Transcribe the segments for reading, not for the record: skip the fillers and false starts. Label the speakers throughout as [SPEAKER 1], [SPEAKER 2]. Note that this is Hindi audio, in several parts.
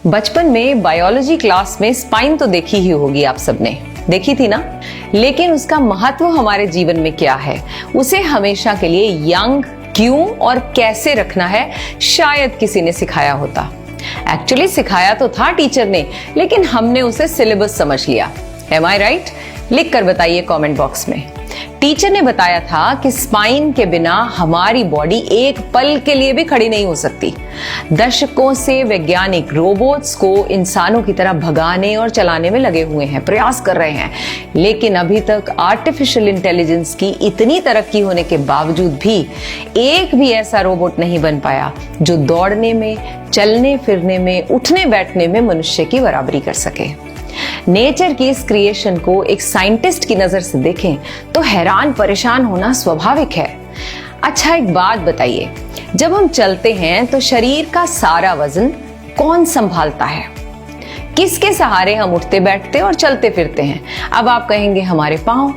[SPEAKER 1] बचपन में बायोलॉजी क्लास में स्पाइन तो देखी ही होगी आप सबने, देखी थी ना। लेकिन उसका महत्व हमारे जीवन में क्या है, उसे हमेशा के लिए यंग क्यों और कैसे रखना है, शायद किसी ने सिखाया होता। एक्चुअली सिखाया तो था टीचर ने, लेकिन हमने उसे सिलेबस समझ लिया। एम आई राइट? लिख कर बताइए कमेंट बॉक्स में। टीचर ने बताया था कि स्पाइन के बिना हमारी बॉडी एक पल के लिए भी खड़ी नहीं हो सकती। दशकों से वैज्ञानिक रोबोट्स को इंसानों की तरह भगाने और चलाने में लगे हुए हैं, प्रयास कर रहे हैं, लेकिन अभी तक आर्टिफिशियल इंटेलिजेंस की इतनी तरक्की होने के बावजूद भी एक भी ऐसा रोबोट नहीं बन पाया जो दौड़ने में, चलने फिरने में, उठने बैठने में मनुष्य की बराबरी कर सके। नेचर की इस क्रिएशन को एक साइंटिस्ट की नजर से देखें तो हैरान परेशान होना स्वाभाविक है। अच्छा, एक बात बताइए, जब हम चलते हैं तो शरीर का सारा वजन कौन संभालता है? किसके सहारे हम उठते बैठते और चलते फिरते हैं? अब आप कहेंगे हमारे पांव।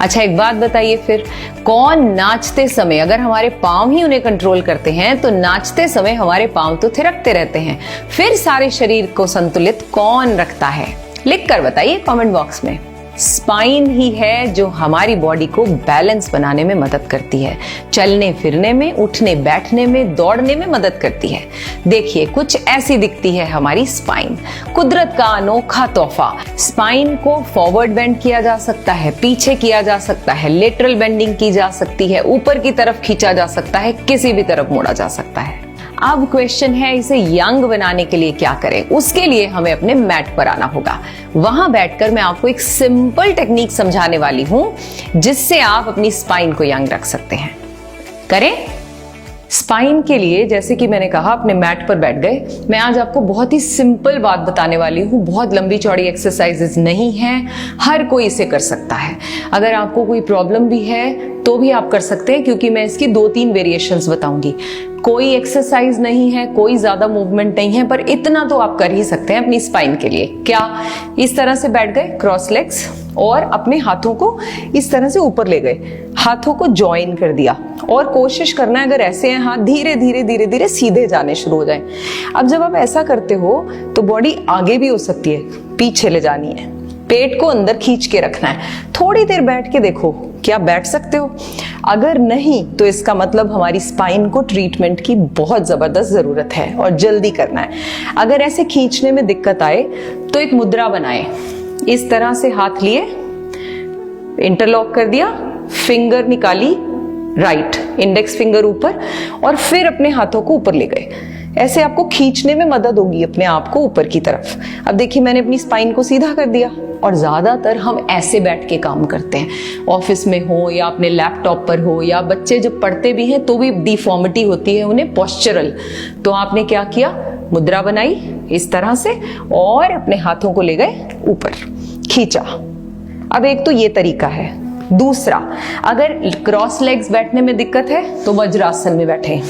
[SPEAKER 1] अच्छा, एक बात बताइए फिर, कौन नाचते समय, अगर हमारे पांव ही उन्हें कंट्रोल करते हैं तो नाचते समय हमारे पांव तो थिरकते रहते हैं, फिर सारे शरीर को संतुलित कौन रखता है? लिख कर बताइए कमेंट बॉक्स में। स्पाइन ही है जो हमारी बॉडी को बैलेंस बनाने में मदद करती है, चलने फिरने में, उठने बैठने में, दौड़ने में मदद करती है। देखिए, कुछ ऐसी दिखती है हमारी स्पाइन, कुदरत का अनोखा तोहफा। स्पाइन को फॉरवर्ड बेंड किया जा सकता है, पीछे किया जा सकता है, लेटरल बेंडिंग की जा सकती है, ऊपर की तरफ खींचा जा सकता है, किसी भी तरफ मोड़ा जा सकता है। अब क्वेश्चन है, इसे यंग बनाने के लिए क्या करें? उसके लिए हमें अपने मैट पर आना होगा। वहां बैठकर मैं आपको एक सिंपल टेक्निक समझाने वाली हूं जिससे आप अपनी स्पाइन को यंग रख सकते हैं। करें? स्पाइन के लिए, जैसे कि मैंने कहा, अपने मैट पर बैठ गए। मैं आज आपको बहुत ही सिंपल बात बताने वाली हूँ, बहुत लंबी चौड़ी एक्सरसाइजेस नहीं हैं, हर कोई इसे कर सकता है। अगर आपको कोई प्रॉब्लम भी है तो भी आप कर सकते हैं, क्योंकि मैं इसकी 2-3 वेरिएशंस बताऊंगी। कोई एक्सरसाइज नहीं है, कोई ज्यादा मूवमेंट नहीं है, पर इतना तो आप कर ही सकते हैं अपनी स्पाइन के लिए। क्या? इस तरह से बैठ गए क्रॉस लेग्स और अपने हाथों को इस तरह से ऊपर ले गए, हाथों को ज्वाइन कर दिया और कोशिश करना है, अगर ऐसे हैं हाथ, धीरे धीरे धीरे धीरे सीधे जाने शुरू हो जाए। अब जब आप ऐसा करते हो तो बॉडी आगे भी हो सकती है, पीछे ले जानी है, पेट को अंदर खींच के रखना है। थोड़ी देर बैठ के देखो, क्या बैठ सकते हो? अगर नहीं तो इसका मतलब हमारी स्पाइन को ट्रीटमेंट की बहुत जबरदस्त जरूरत है और जल्दी करना है। अगर ऐसे खींचने में दिक्कत आए तो एक मुद्रा बनाए, इस तरह से हाथ लिए, इंटरलॉक कर दिया, फिंगर निकाली, राइट इंडेक्स फिंगर ऊपर, और फिर अपने हाथों को ऊपर ले गए। ऐसे आपको खींचने में मदद होगी अपने आप को ऊपर की तरफ। अब देखिए, मैंने अपनी स्पाइन को सीधा कर दिया। और ज्यादातर हम ऐसे बैठ के काम करते हैं, ऑफिस में हो या अपने लैपटॉप पर हो, या बच्चे जब पढ़ते भी हैं तो भी डिफॉर्मिटी होती है उन्हें, पोस्चरल। तो आपने क्या किया? मुद्रा बनाई इस तरह से और अपने हाथों को ले गए ऊपर, खींचा। अब एक तो ये तरीका है। दूसरा, अगर क्रॉस लेग्स बैठने में दिक्कत है तो वज्रासन में बैठे,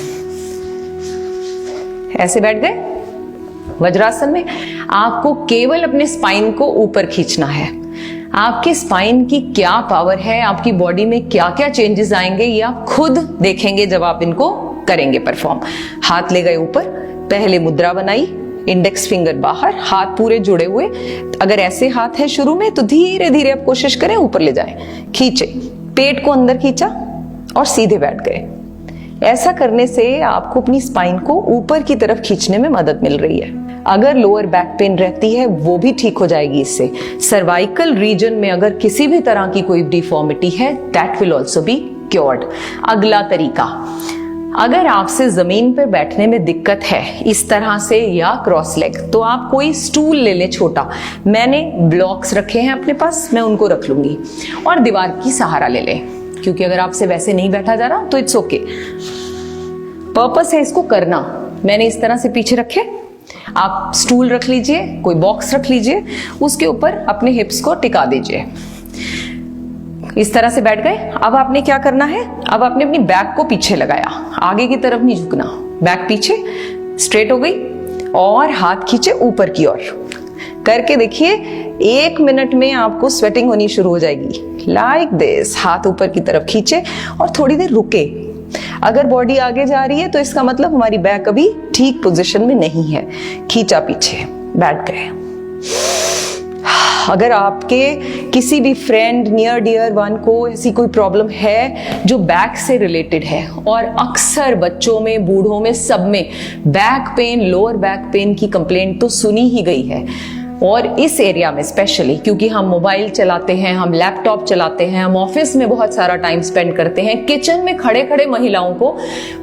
[SPEAKER 1] ऐसे बैठ गए वज्रासन में। आपको केवल अपने स्पाइन को ऊपर खींचना है। आपकी स्पाइन की क्या पावर है, आपकी बॉडी में क्या क्या चेंजेस आएंगे, ये आप खुद देखेंगे जब आप इनको करेंगे परफॉर्म। हाथ ले गए ऊपर, पहले मुद्रा बनाई, इंडेक्स फिंगर बाहर, हाथ पूरे जुड़े हुए। अगर ऐसे हाथ है शुरू में तो धीरे धीरे आप कोशिश करें ऊपर ले जाएं, खींचे, पेट को अंदर खींचा और सीधे बैठ गए। ऐसा करने से आपको अपनी स्पाइन को ऊपर की तरफ खींचने में मदद मिल रही है। अगर लोअर बैक पेन रहती है वो भी ठीक हो जाएगी इससे। सर्वाइकल रीजन में अगर किसी भी तरह की कोई डिफॉर्मिटी है, that will also be cured. अगला तरीका, अगर आपसे जमीन पर बैठने में दिक्कत है इस तरह से या क्रॉस लेग, तो आप कोई स्टूल ले ले छोटा। मैंने ब्लॉक्स रखे हैं अपने पास, मैं उनको रख लूंगी, और दीवार की सहारा ले ले, क्योंकि अगर आपसे वैसे नहीं बैठा जा रहा तो इट्स ओके। पर्पस है इसको करना। मैंने इस तरह से पीछे रखे, आप स्टूल रख लीजिए, कोई बॉक्स रख लीजिए, उसके ऊपर अपने हिप्स को टिका दीजिए, इस तरह से बैठ गए। अब आपने क्या करना है? अब आपने अपनी बैक को पीछे लगाया, आगे की तरफ नहीं झुकना, बैक पीछे स्ट्रेट हो गई और हाथ खींचे ऊपर की ओर। करके देखिए, 1 मिनट में आपको स्वेटिंग होनी शुरू हो जाएगी। लाइक दिस, हाथ ऊपर की तरफ खींचे और थोड़ी देर रुके। अगर बॉडी आगे जा रही है तो इसका मतलब हमारी बैक अभी ठीक पोजीशन में नहीं है। खींचा पीछे, बैठ गए। अगर आपके किसी भी फ्रेंड, नियर डियर वन को ऐसी कोई प्रॉब्लम है जो बैक से रिलेटेड है, और अक्सर बच्चों में, बूढ़ों में, सब में back pain, lower back pain की कंप्लेंट तो सुनी ही गई है। और इस एरिया में स्पेशली, क्योंकि हम मोबाइल चलाते हैं, हम लैपटॉप चलाते हैं, हम ऑफिस में बहुत सारा टाइम स्पेंड करते हैं, किचन में खड़े खड़े महिलाओं को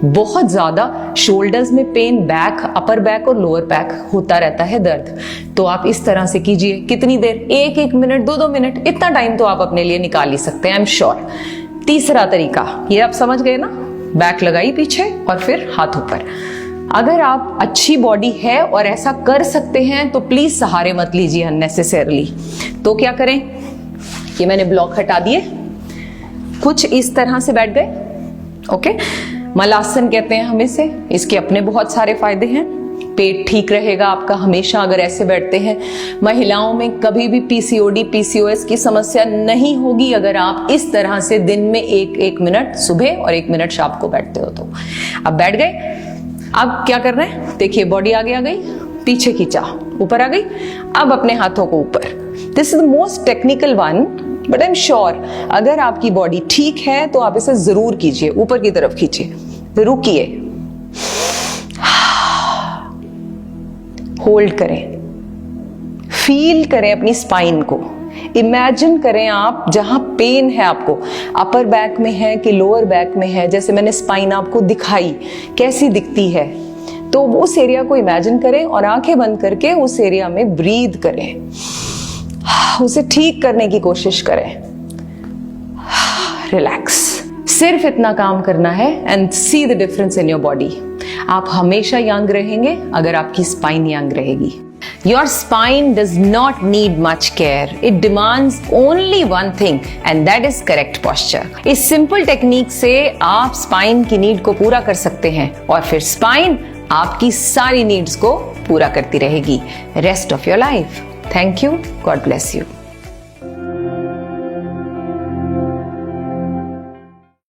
[SPEAKER 1] बहुत ज्यादा शोल्डर्स में पेन, बैक, अपर बैक और लोअर बैक होता रहता है दर्द। तो आप इस तरह से कीजिए। कितनी देर? 1-1 मिनट, 2-2 मिनट, इतना टाइम तो आप अपने लिए निकाल ही सकते हैं, आई एम श्योर। तीसरा तरीका, ये आप समझ गए ना, बैक लगाई पीछे और फिर हाथ ऊपर। अगर आप अच्छी बॉडी है और ऐसा कर सकते हैं तो प्लीज सहारे मत लीजिए अननेसेसरली। तो क्या करें? ये मैंने ब्लॉक हटा दिए, कुछ इस तरह से बैठ गए। ओके, मलासन कहते हैं हम इसे। इसके अपने बहुत सारे फायदे हैं। पेट ठीक रहेगा आपका हमेशा अगर ऐसे बैठते हैं। महिलाओं में कभी भी पीसीओडी, पीसीओएस की समस्या नहीं होगी अगर आप इस तरह से दिन में 1-1 मिनट सुबह और 1 मिनट शाम को बैठते हो तो। अब बैठ गए। अब क्या कर रहे हैं? देखिए, बॉडी आगे आ गई, पीछे खींचा, ऊपर आ गई। अब अपने हाथों को ऊपर। This is the most technical one, but I am sure अगर आपकी बॉडी ठीक है तो आप इसे जरूर कीजिए। ऊपर की तरफ खींचिए, रुकिए, होल्ड करें, फील करें अपनी स्पाइन को। इमेजिन करें आप जहां पेन है आपको, अपर बैक में है कि लोअर बैक में है। जैसे मैंने स्पाइन आपको दिखाई कैसी दिखती है, तो उस एरिया को इमेजिन करें और आंखें बंद करके उस एरिया में ब्रीद करें, उसे ठीक करने की कोशिश करें। रिलैक्स, सिर्फ इतना काम करना है and see the difference in your body. आप हमेशा यंग रहेंगे अगर आपकी स्पाइन यंग रहेगी। Your spine does not need much care. It demands only one thing and that is correct posture. इस simple टेक्निक से आप स्पाइन की नीड को पूरा कर सकते हैं और फिर स्पाइन आपकी सारी नीड्स को पूरा करती रहेगी rest of your life. Thank you. God bless you.